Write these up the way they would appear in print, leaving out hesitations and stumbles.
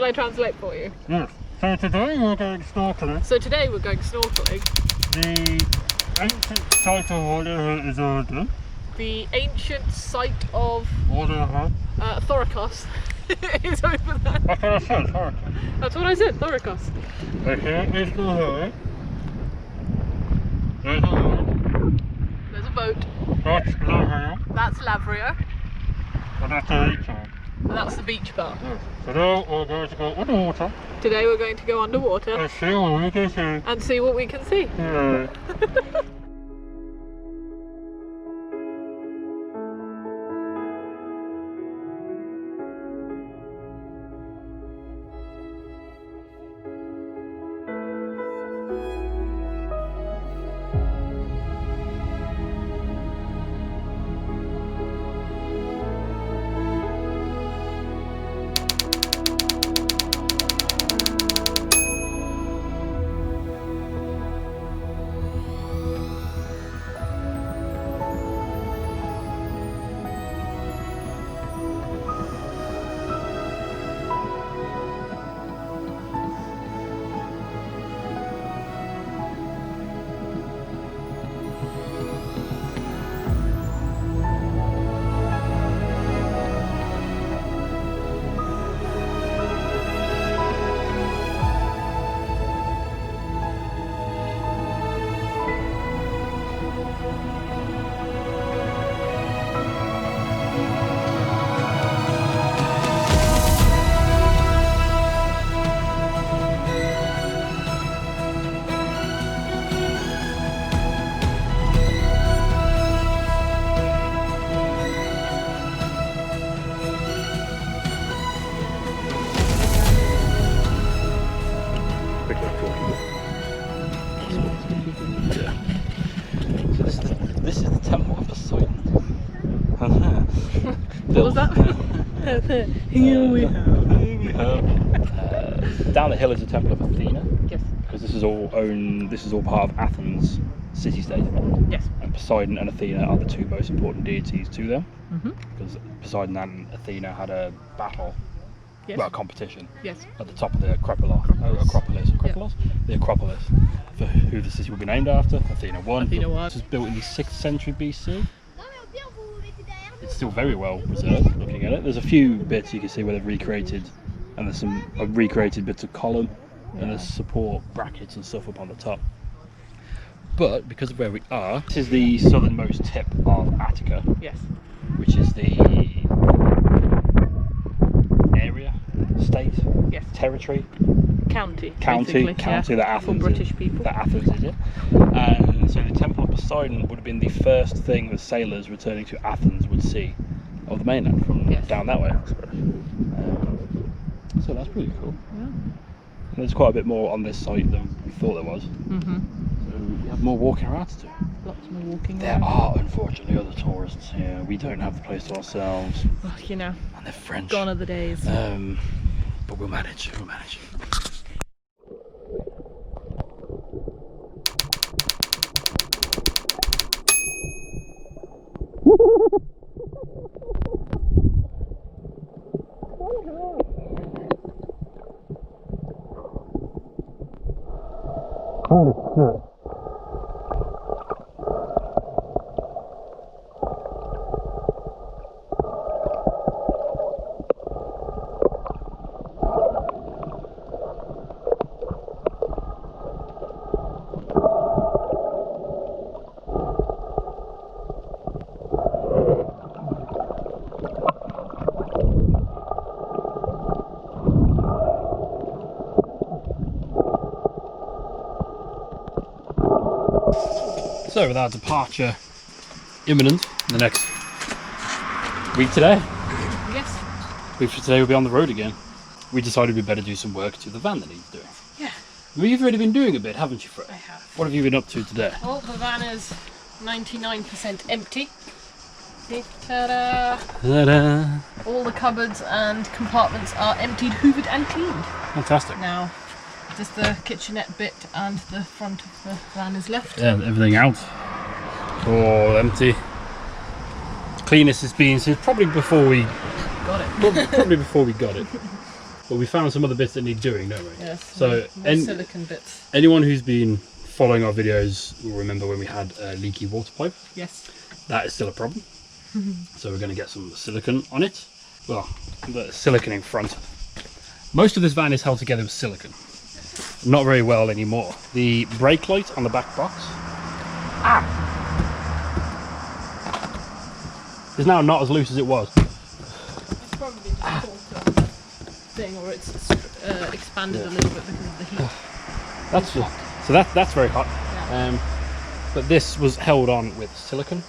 I translate for you? Yes. So today we're going snorkeling. The ancient site of Order is Order. The ancient site of Order. Thoricos is over there. That's what I said, Thoricos. That's what I said, Thoricos. Okay, here's the road. There's a road. There's a boat. That's Lavrio. That's Lavrio. And that's the beach part. And that's the beach part. Yes. So now we're going to go underwater. Today we're going to go underwater And see what we can see. and see what we can see. Yeah. This is the temple of Poseidon. What was that? Here we have. Down the hill is the temple of Athena. Yes. Because this is all part of Athens city-state. Yes. And Poseidon and Athena are the two most important deities to them. Mm-hmm. Because Poseidon and Athena had a battle, Yes. well, a competition Yes. at the top of the Acropolis. The Acropolis, for who the city would be named after. Athena won. Athena won. This was built in the 6th century BC. It's still very well preserved. Looking at it, there's a few bits you can see where they've recreated, and there's some recreated bits of column, and there's support brackets and stuff up on the top. But because of where we are, this is the southernmost tip of Attica, Yes. which is the area, state, Yes. territory, County. county Yeah. that Athens For British people. that Athens is in. And so the Temple of Poseidon would have been the first thing that sailors returning to Athens would see of the mainland from Yes. down that way, I suppose. So that's pretty cool. Yeah. And there's quite a bit more on this site than we thought there was. Mm-hmm. So we have more walking around to do. Lots more walking There around. are unfortunately other tourists here. We don't have the place to ourselves, Oh, you know, and they're French. gone are the days. But we'll manage. We'll manage. Holy shit. So with our departure imminent in the next week today, Yes. today we'll be on the road again. We decided we'd better do some work to the van that needs doing. Yeah. Well, you've already been doing a bit, haven't you, Fred? I have. What have you been up to today? Well, the van is 99% empty. See? Ta-da! Ta-da! All the cupboards and compartments are emptied, hoovered and cleaned. Fantastic. Now, just the kitchenette bit and the front of the van is left. Yeah, everything out. All empty. Cleanest it's been since probably before we Got it. probably before we got it. But we found some other bits that need doing, don't we? Yes. So silicone bits. anyone who's been following our videos will remember when we had a leaky water pipe. Yes. That is still a problem. So we're going to get some silicone on it. Well, the silicone in front. Most of this van is held together with silicone. Not very well anymore. The brake light on the back box is now not as loose as it was. It's probably just a thing, or it's expanded a little bit because of the heat. That's very hot. Yeah. But this was held on with silicone.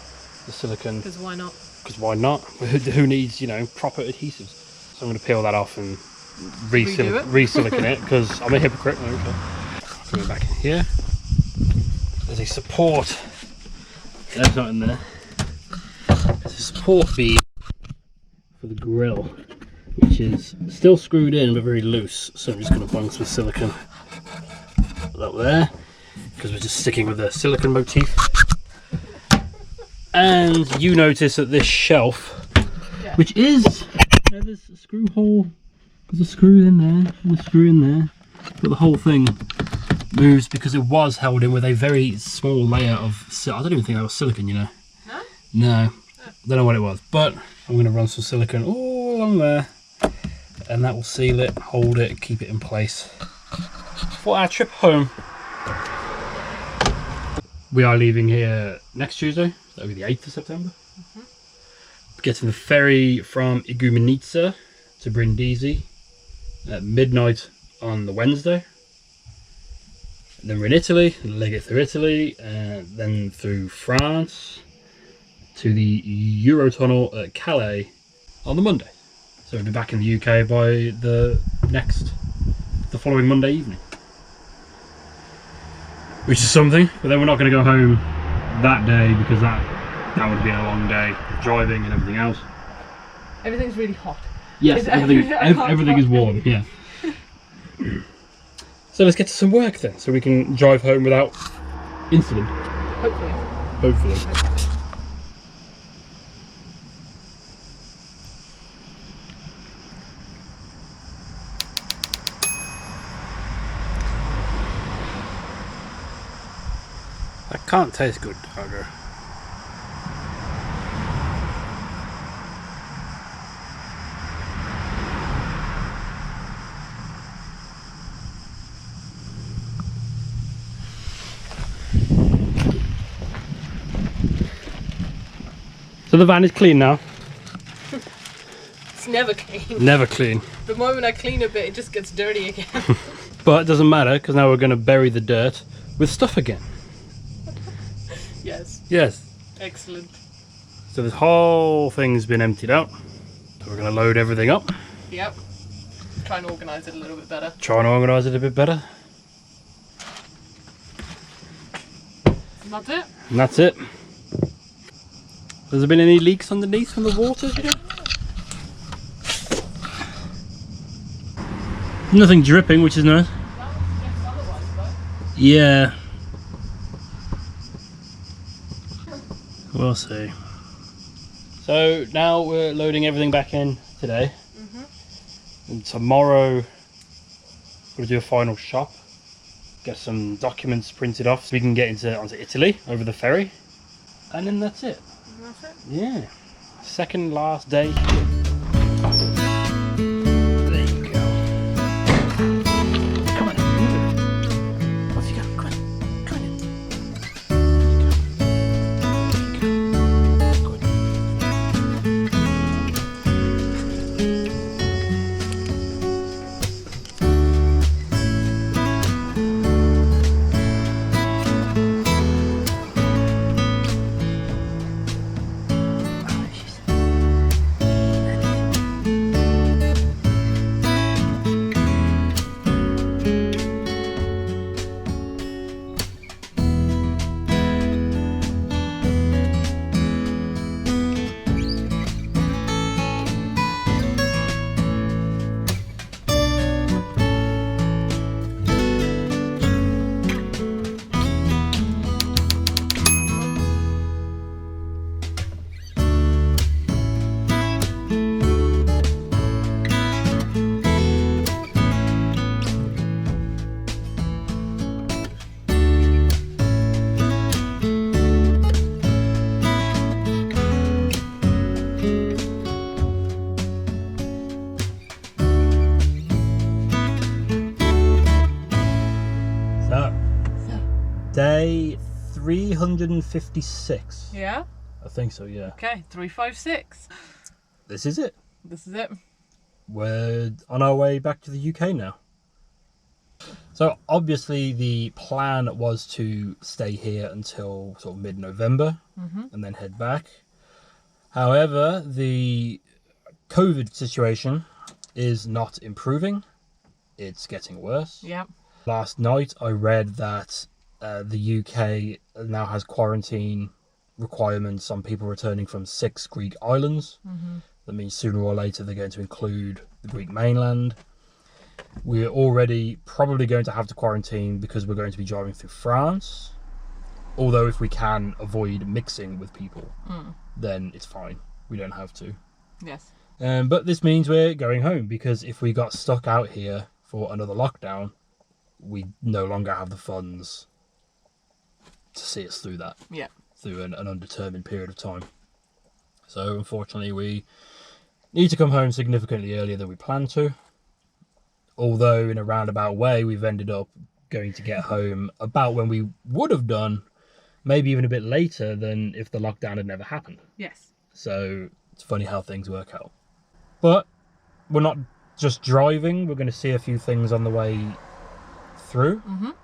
The silicone. Because why not? Because why not? Who needs, you know, proper adhesives? So I'm going to peel that off and re-silicone it, because I'm a hypocrite. Okay. Coming back in here. There's a support. That's not in there. There's a support beam for the grill, which is still screwed in but very loose. So I'm just going to bung some silicone up there, because we're just sticking with the silicone motif. And you notice that this shelf, which is, there's a screw hole, there's a screw in there, and a screw in there, but the whole thing moves because it was held in with a very small layer of, I don't even think that was silicone, you know. No? No, don't know what it was, but I'm going to run some silicone all along there, and that will seal it, hold it, keep it in place for our trip home. We are leaving here next Tuesday. That'll be the 8th of September. Getting the ferry from Igumenica to Brindisi at midnight on the Wednesday. And then we're in Italy, leg it through Italy, and then through France to the Eurotunnel at Calais on the Monday. So we'll be back in the UK by the following Monday evening. Which is something, but then we're not going to go home that day, because that would be a long day driving and everything else. Everything's really hot. Yes, everything is warm, yeah. So let's get to some work then, so we can drive home without incident. Hopefully. Hopefully. That can't taste good, Tiger. So the van is clean now. It's never clean. Never clean. The moment I clean a bit, it just gets dirty again. But it doesn't matter, because now we're going to bury the dirt with stuff again. Yes. Yes. Excellent. So this whole thing's been emptied out. So we're going to load everything up. Yep. Try and organise it a little bit better. Try and organise it a bit better. And that's it. And that's it. Has there been any leaks underneath from the water? Nothing dripping, which is nice. Yeah. We'll see. So now we're loading everything back in today. And tomorrow we're going to do a final shop. Get some documents printed off so we can get onto Italy over the ferry. And then that's it. That's it. Yeah. Second last day. There you go. Come on, move it. Off you go. Come on. Come on in. Good. So, day 356. Yeah? I think so, yeah. Okay, 356. This is it. This is it. We're on our way back to the UK now. So obviously the plan was to stay here until sort of mid-November and then head back. However, the COVID situation is not improving. It's getting worse. Yeah. Last night I read that the UK now has quarantine requirements on people returning from 6 Greek islands. That means sooner or later they're going to include the Greek mainland. We're already probably going to have to quarantine because we're going to be driving through France. Although if we can avoid mixing with people, then it's fine. We don't have to. Yes. But this means we're going home, because if we got stuck out here for another lockdown, we no longer have the funds to see us through that. Yeah. Through an undetermined period of time. So unfortunately we need to come home significantly earlier than we planned to. Although in a roundabout way we've ended up going to get home about when we would have done, maybe even a bit later than if the lockdown had never happened. Yes. So it's funny how things work out. But we're not just driving, we're going to see a few things on the way through.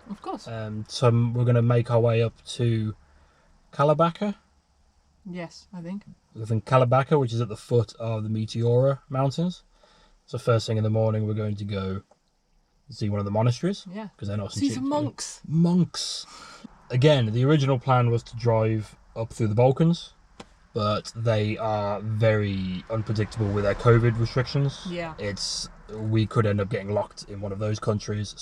Of course. So we're going to make our way up to Calabaca. Yes, I think. We live in Calabaca, which is at the foot of the Meteora Mountains. So first thing in the morning, we're going to go see one of the monasteries. Yeah. Because they're not See some monks. Monks. Again, the original plan was to drive up through the Balkans, but they are very unpredictable with their COVID restrictions. Yeah. We could end up getting locked in one of those countries,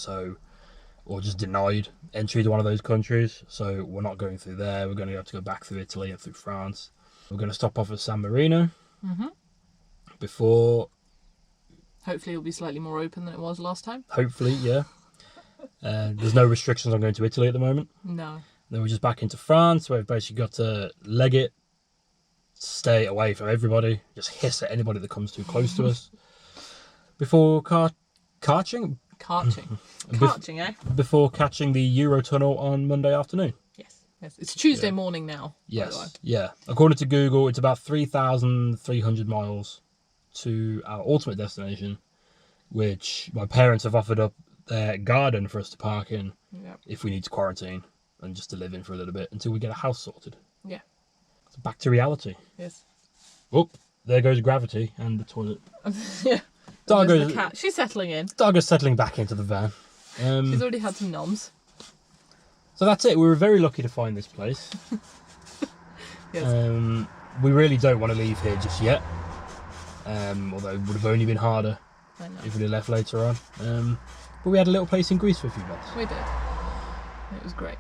or just denied entry to one of those countries. So we're not going through there. We're going to have to go back through Italy and through France. We're going to stop off at San Marino before. Hopefully it'll be slightly more open than it was last time. Hopefully, yeah. There's no restrictions on going to Italy at the moment. No. Then we're just back into France, where we've basically got to leg it, stay away from everybody, just hiss at anybody that comes too close to us. Before Karching, eh? Before catching the Eurotunnel on Monday afternoon. Yes. It's Tuesday morning now. Yes, yeah. According to Google, it's about 3,300 miles to our ultimate destination, which my parents have offered up their garden for us to park in if we need to quarantine and just to live in for a little bit until we get a house sorted. Yeah. So back to reality. Yes. Oh, there goes gravity and the toilet. Yeah. Dargo's, the cat. She's settling in. Dargo's settling back into the van. She's already had some noms. So that's it. We were very lucky to find this place. Yes. We really don't want to leave here just yet. Although it would have only been harder if we left later on. But we had a little place in Greece for a few months. We did. It was great.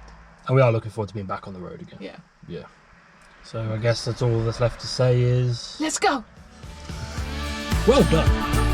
And we are looking forward to being back on the road again. Yeah. Yeah. So I guess that's all that's left to say is... Let's go! Well done!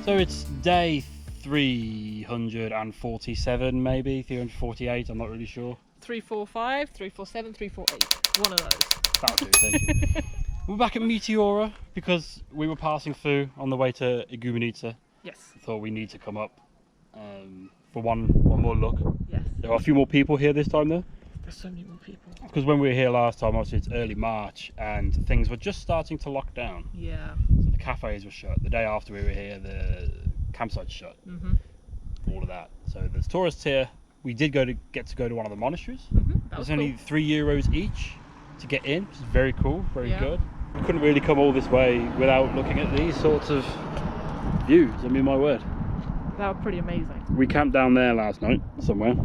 So it's day 347, maybe 348. I'm not really sure. 345, 347, 348. One of those. That'll do. Thank you. We're back at Meteora because we were passing through on the way to Igumenica. Yes. Thought we need to come up for one more look. Yes. There are a few more people here this time though. There's so many more people. Because when we were here last time, obviously it's early March and things were just starting to lock down. Yeah. So the cafes were shut. The day after we were here, the campsite's shut. All of that. So there's tourists here. We did get to go to one of the monasteries. It's only €3 each to get in, which is very cool, very good. We couldn't really come all this way without looking at these sorts of views. I mean, my word. That was pretty amazing. We camped down there last night somewhere.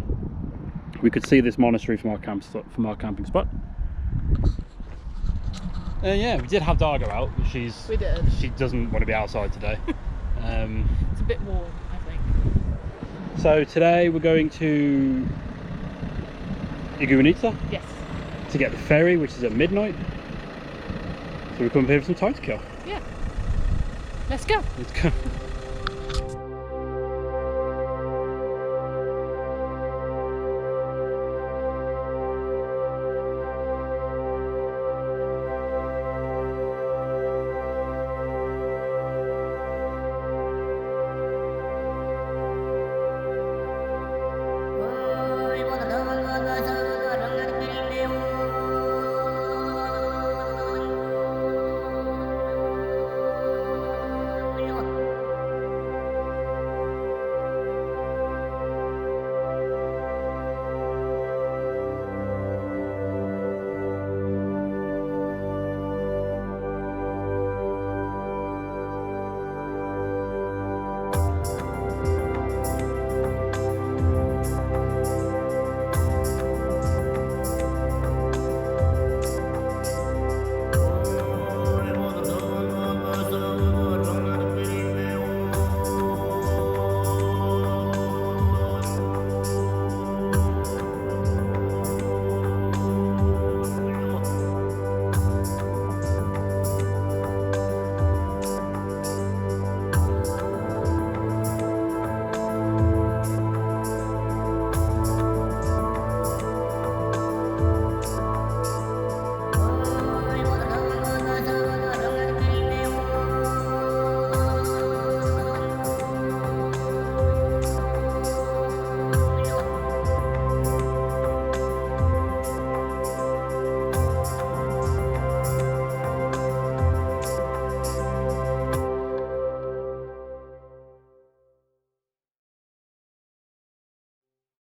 We could see this monastery from our camping spot. Yeah, we did have Dargo out. She doesn't want to be outside today. It's a bit warm, I think. So today we're going to Igumenica. Yes. To get the ferry, which is at midnight. So we come here for some time to kill. Yeah. Let's go. Let's go.